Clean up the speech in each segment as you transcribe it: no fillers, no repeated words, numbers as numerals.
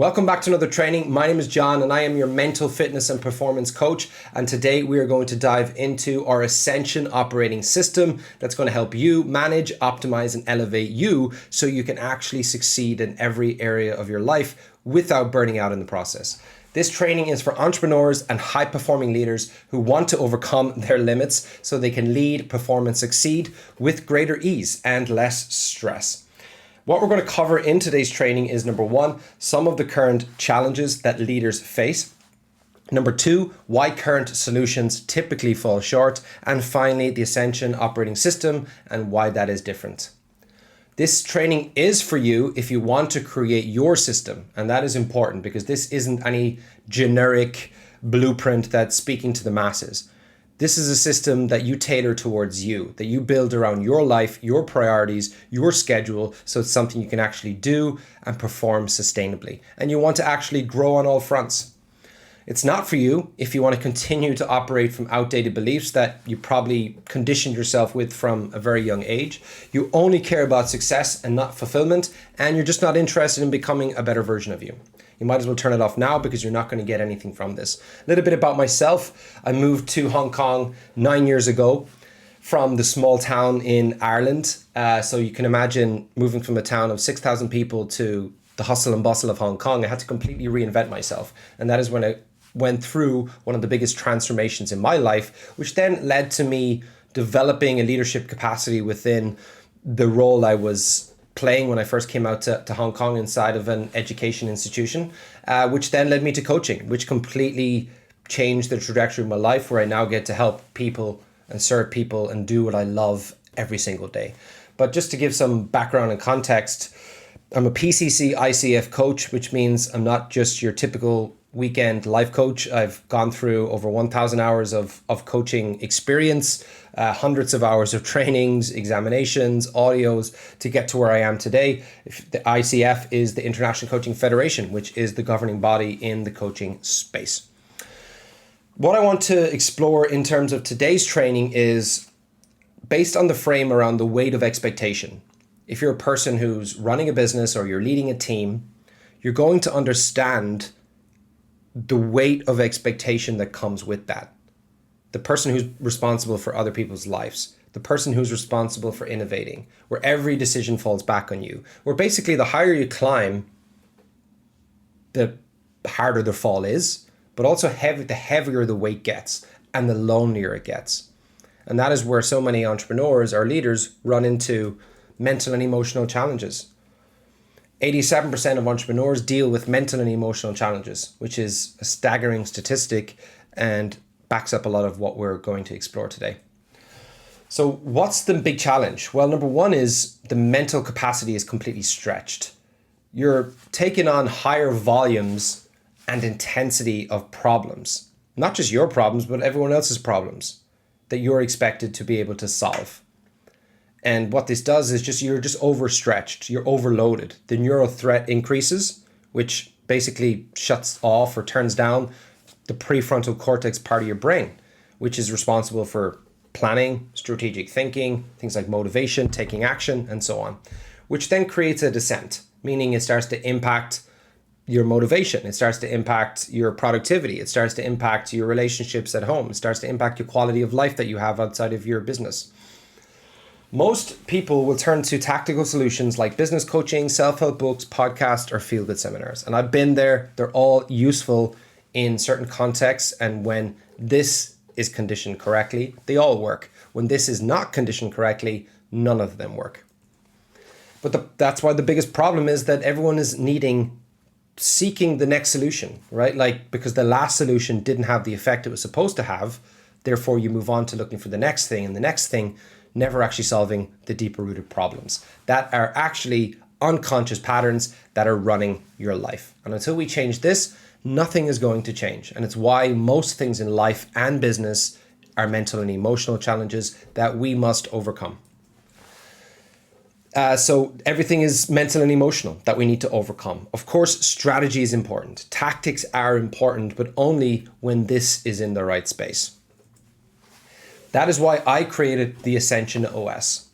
Welcome back to another training. My name is John and I am your mental fitness and performance coach. And today we are going to dive into our Ascension operating system that's going to help you manage, optimize, and elevate you so you can actually succeed in every area of your life without burning out in the process. This training is for entrepreneurs and high-performing leaders who want to overcome their limits so they can lead, perform, and succeed with greater ease and less stress. What we're going to cover in today's training is number one, some of the current challenges that leaders face. Number two, why current solutions typically fall short. And finally, the Ascension operating system and why that is different. This training is for you if you want to create your system. And that is important because this isn't any generic blueprint that's speaking to the masses. This is a system that you tailor towards you, that you build around your life, your priorities, your schedule, so it's something you can actually do and perform sustainably. And you want to actually grow on all fronts. It's not for you if you want to continue to operate from outdated beliefs that you probably conditioned yourself with from a very young age. You only care about success and not fulfillment, and you're just not interested in becoming a better version of you. You might as well turn it off now because you're not going to get anything from this. A little bit about myself. I moved to Hong Kong 9 years ago from the small town in Ireland. So you can imagine moving from a town of 6,000 people to the hustle and bustle of Hong Kong. I had to completely reinvent myself. And that is when I went through one of the biggest transformations in my life, which then led to me developing a leadership capacity within the role I was playing when I first came out to Hong Kong inside of an education institution, which then led me to coaching, which completely changed the trajectory of my life, where I now get to help people and serve people and do what I love every single day. But just to give some background and context, I'm a PCC ICF coach, which means I'm not just your typical weekend life coach. I've gone through over 1,000 hours of coaching experience, hundreds of hours of trainings, examinations, audios to get to where I am today. The ICF is the International Coaching Federation, which is the governing body in the coaching space. What I want to explore in terms of today's training is based on the frame around the weight of expectation. If you're a person who's running a business or you're leading a team, you're going to understand the weight of expectation that comes with that. The person who's responsible for other people's lives, the person who's responsible for innovating, where every decision falls back on you, where basically the higher you climb, the harder the fall is, but also the heavier the weight gets and the lonelier it gets. And that is where so many entrepreneurs or leaders run into mental and emotional challenges. 87% of entrepreneurs deal with mental and emotional challenges, which is a staggering statistic and backs up a lot of what we're going to explore today. So what's the big challenge? Well, number one is the mental capacity is completely stretched. You're taking on higher volumes and intensity of problems, not just your problems, but everyone else's problems that you're expected to be able to solve. And what this does is you're just overstretched, you're overloaded. The neural threat increases, which basically shuts off or turns down the prefrontal cortex part of your brain, which is responsible for planning, strategic thinking, things like motivation, taking action, and so on, which then creates a descent, meaning it starts to impact your motivation. It starts to impact your productivity. It starts to impact your relationships at home. It starts to impact your quality of life that you have outside of your business. Most people will turn to tactical solutions like business coaching, self-help books, podcasts, or feel-good seminars. And I've been there. They're all useful in certain contexts. And when this is conditioned correctly, they all work. When this is not conditioned correctly, none of them work. But that's why the biggest problem is that everyone is seeking the next solution, right? Like, because the last solution didn't have the effect it was supposed to have. Therefore, you move on to looking for the next thing, and the next thing, never actually solving the deeper rooted problems that are actually unconscious patterns that are running your life. And until we change this, nothing is going to change. And it's why most things in life and business are mental and emotional challenges that we must overcome. So everything is mental and emotional that we need to overcome. Of course, strategy is important. Tactics are important, but only when this is in the right space. That is why I created the AscensionOS.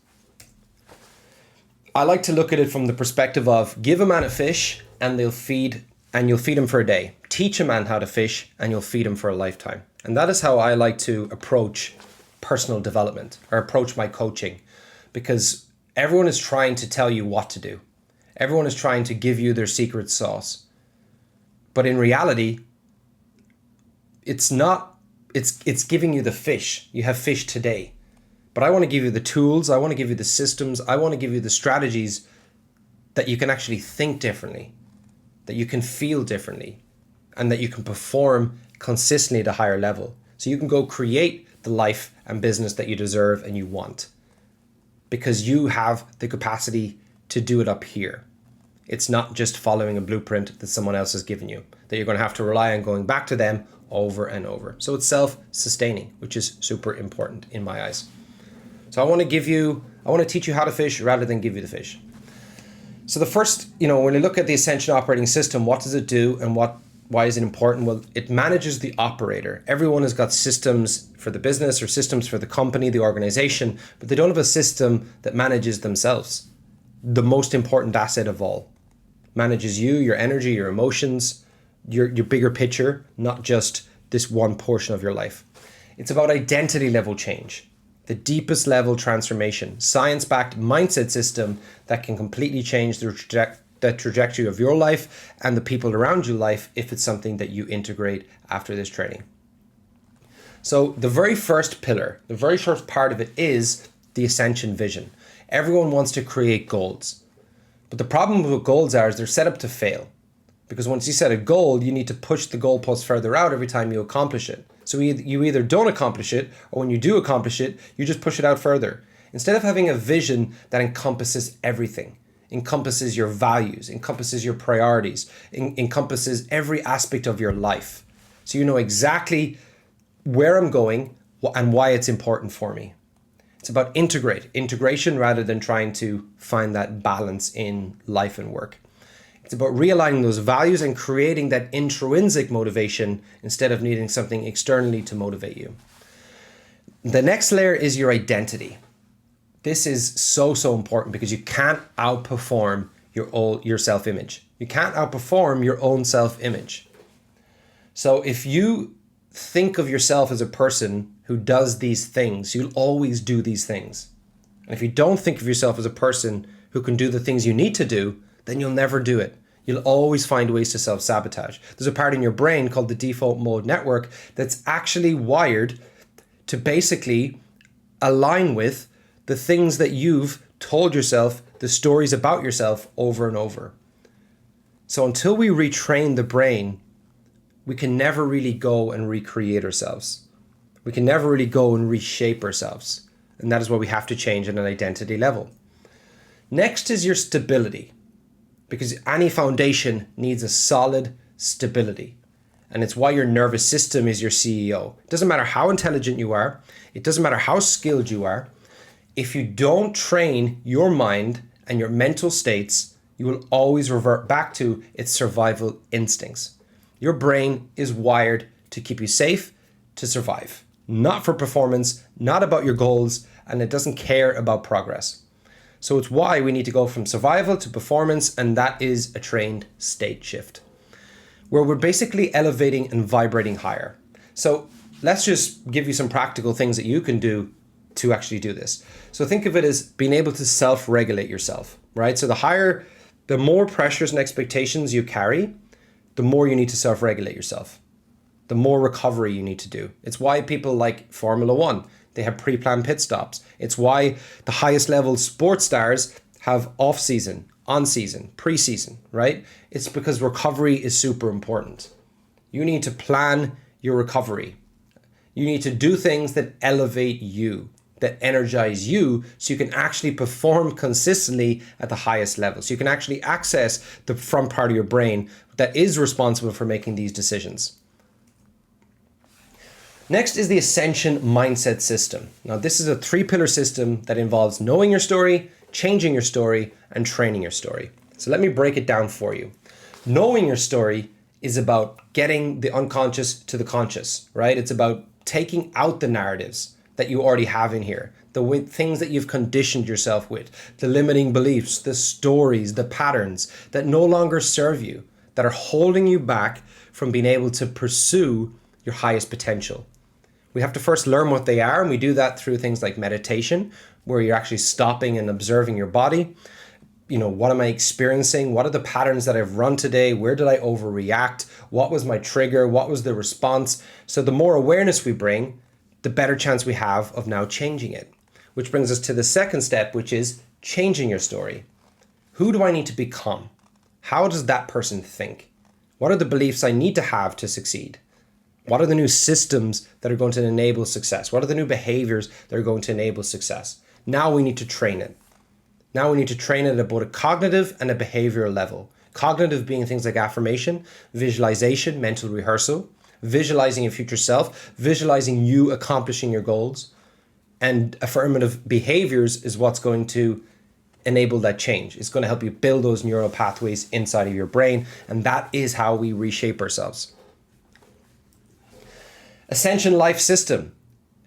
I like to look at it from the perspective of give a man a fish and they'll feed and you'll feed him for a day. Teach a man how to fish and you'll feed him for a lifetime. And that is how I like to approach personal development or approach my coaching, because everyone is trying to tell you what to do. Everyone is trying to give you their secret sauce. But in reality, it's not, it's giving you the fish. You have fish today. But I want to give you the tools. I want to give you the systems. I want to give you the strategies that you can actually think differently, that you can feel differently, and that you can perform consistently at a higher level. So you can go create the life and business that you deserve and you want, because you have the capacity to do it up here. It's not just following a blueprint that someone else has given you, that you're going to have to rely on going back to them over and over. So it's self-sustaining, which is super important in my eyes. So I want to teach you how to fish rather than give you the fish. So the first, when you look at the Ascension operating system, what does it do and why is it important? Well, it manages the operator. Everyone has got systems for the business or systems for the company, the organization, but they don't have a system that manages themselves. The most important asset of all. Manages you, your energy, your emotions, your bigger picture, not just this one portion of your life. It's about identity level change, the deepest level transformation, science-backed mindset system that can completely change the trajectory of your life and the people around your life if it's something that you integrate after this training. So the very first pillar, the very first part of it is the Ascension vision. Everyone wants to create goals. But the problem with goals is they're set up to fail. Because once you set a goal, you need to push the goalpost further out every time you accomplish it. So you either don't accomplish it, or when you do accomplish it, you just push it out further. Instead of having a vision that encompasses everything, encompasses your values, encompasses your priorities, encompasses every aspect of your life. So you know exactly where I'm going and why it's important for me. It's about integration rather than trying to find that balance in life and work. It's about realigning those values and creating that intrinsic motivation instead of needing something externally to motivate you. The next layer is your identity. This is so important because you can't outperform your self-image. You can't outperform your own self-image. So if you think of yourself as a person who does these things, you'll always do these things. And if you don't think of yourself as a person who can do the things you need to do, then you'll never do it. You'll always find ways to self-sabotage. There's a part in your brain called the default mode network that's actually wired to basically align with the things that you've told yourself, the stories about yourself over and over. So until we retrain the brain, we can never really go and recreate ourselves. We can never really go and reshape ourselves. And that is what we have to change at an identity level. Next is your stability, because any foundation needs a solid stability. And it's why your nervous system is your CEO. It doesn't matter how intelligent you are. It doesn't matter how skilled you are. If you don't train your mind and your mental states, you will always revert back to its survival instincts. Your brain is wired to keep you safe, to survive, not for performance, not about your goals, and it doesn't care about progress. So it's why we need to go from survival to performance, and that is a trained state shift, where we're basically elevating and vibrating higher. So let's just give you some practical things that you can do to actually do this. So think of it as being able to self-regulate yourself, right? So the more pressures and expectations you carry, the more you need to self-regulate yourself, the more recovery you need to do. It's why people like Formula One, they have pre-planned pit stops. It's why the highest level sports stars have off-season, on-season, pre-season, right? It's because recovery is super important. You need to plan your recovery. You need to do things that elevate you, that energize you, so you can actually perform consistently at the highest level. So you can actually access the front part of your brain that is responsible for making these decisions. Next is the Ascension mindset system. Now, this is a 3-pillar system that involves knowing your story, changing your story, and training your story. So let me break it down for you. Knowing your story is about getting the unconscious to the conscious, right? It's about taking out the narratives that you already have in here, the things that you've conditioned yourself with, the limiting beliefs, the stories, the patterns that no longer serve you, that are holding you back from being able to pursue your highest potential. We have to first learn what they are, and we do that through things like meditation, where you're actually stopping and observing your body. What am I experiencing? What are the patterns that I've run today? Where did I overreact? What was my trigger? What was the response? So the more awareness we bring, the better chance we have of now changing it. Which brings us to the second step, which is changing your story. Who do I need to become? How does that person think? What are the beliefs I need to have to succeed? What are the new systems that are going to enable success? What are the new behaviors that are going to enable success? Now we need to train it. Now we need to train it at both a cognitive and a behavioral level. Cognitive being things like affirmation, visualization, mental rehearsal, visualizing your future self, visualizing you accomplishing your goals. And affirmative behaviors is what's going to enable that change. It's going to help you build those neural pathways inside of your brain. And that is how we reshape ourselves. Ascension Life System.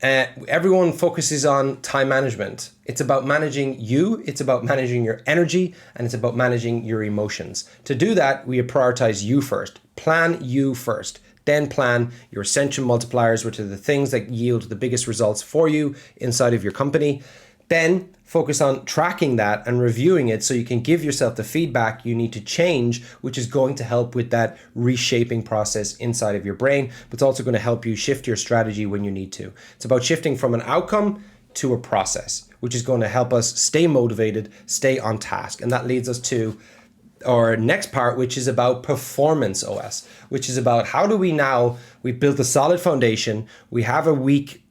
Everyone focuses on time management. It's about managing you, it's about managing your energy, and it's about managing your emotions. To do that, we prioritize you first. Plan you first. Then plan your ascension multipliers, which are the things that yield the biggest results for you inside of your company. Then focus on tracking that and reviewing it so you can give yourself the feedback you need to change, which is going to help with that reshaping process inside of your brain, but it's also going to help you shift your strategy when you need to. It's about shifting from an outcome to a process, which is going to help us stay motivated, stay on task. And that leads us to our next part, which is about Performance OS, which is about how do we built a solid foundation, we have a week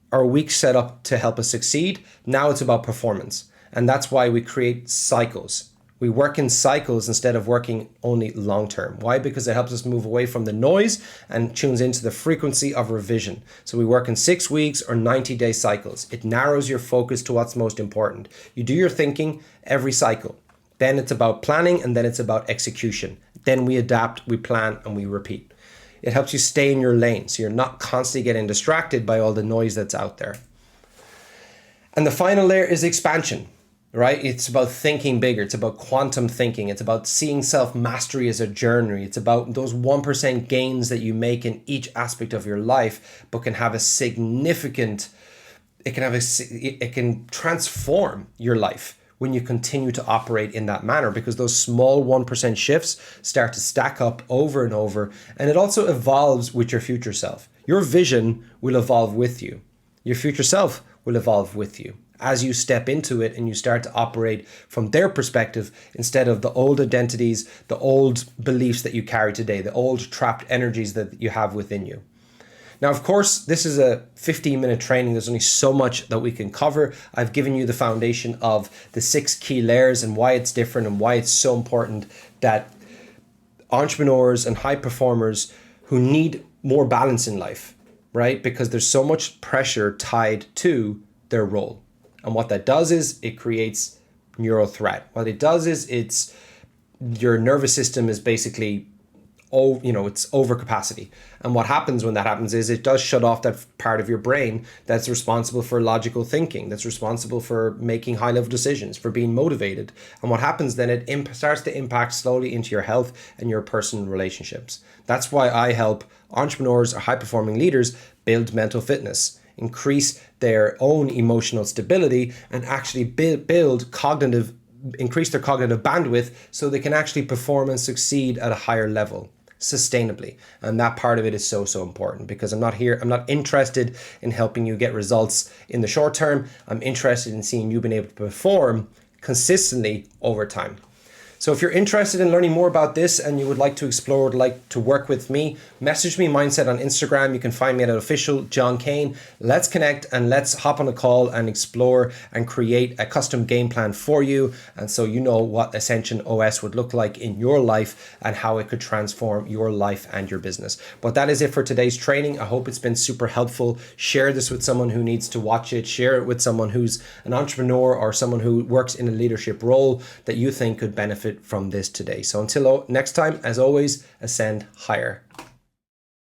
set up to help us succeed. Now it's about performance. And that's why we create cycles. We work in cycles instead of working only long-term. Why? Because it helps us move away from the noise and tunes into the frequency of revision. So we work in 6 weeks or 90-day cycles. It narrows your focus to what's most important. You do your thinking every cycle. Then it's about planning, and then it's about execution. Then we adapt, we plan, and we repeat. It helps you stay in your lane, so you're not constantly getting distracted by all the noise that's out there. And the final layer is expansion, right? It's about thinking bigger. It's about quantum thinking. It's about seeing self-mastery as a journey. It's about those 1% gains that you make in each aspect of your life, but can have a significant, it can transform your life when you continue to operate in that manner, because those small 1% shifts start to stack up over and over. And it also evolves with your future self. Your vision will evolve with you. Your future self will evolve with you as you step into it and you start to operate from their perspective instead of the old identities, the old beliefs that you carry today, the old trapped energies that you have within you. Now, of course, this is a 15-minute training. There's only so much that we can cover. I've given you the foundation of the 6 key layers and why it's different and why it's so important that entrepreneurs and high performers who need more balance in life, right? Because there's so much pressure tied to their role. And what that does is it creates neural threat. What it does is your nervous system is basically it's overcapacity. And what happens when that happens is it does shut off that part of your brain that's responsible for logical thinking, that's responsible for making high-level decisions, for being motivated. And what happens then, it starts to impact slowly into your health and your personal relationships. That's why I help entrepreneurs or high-performing leaders build mental fitness, increase their own emotional stability, and actually increase their cognitive bandwidth so they can actually perform and succeed at a higher level sustainably. And that part of it is so important, because I'm not interested in helping you get results in the short term. I'm interested in seeing you being able to perform consistently over time. So if you're interested in learning more about this and you would like to explore, would like to work with me, message me Mindset on Instagram. You can find me at official John Kane. Let's connect and let's hop on a call and explore and create a custom game plan for you. And so you know what AscensionOS would look like in your life and how it could transform your life and your business. But that is it for today's training. I hope it's been super helpful. Share this with someone who needs to watch it. Share it with someone who's an entrepreneur or someone who works in a leadership role that you think could benefit from this today. So until next time, as always, ascend higher.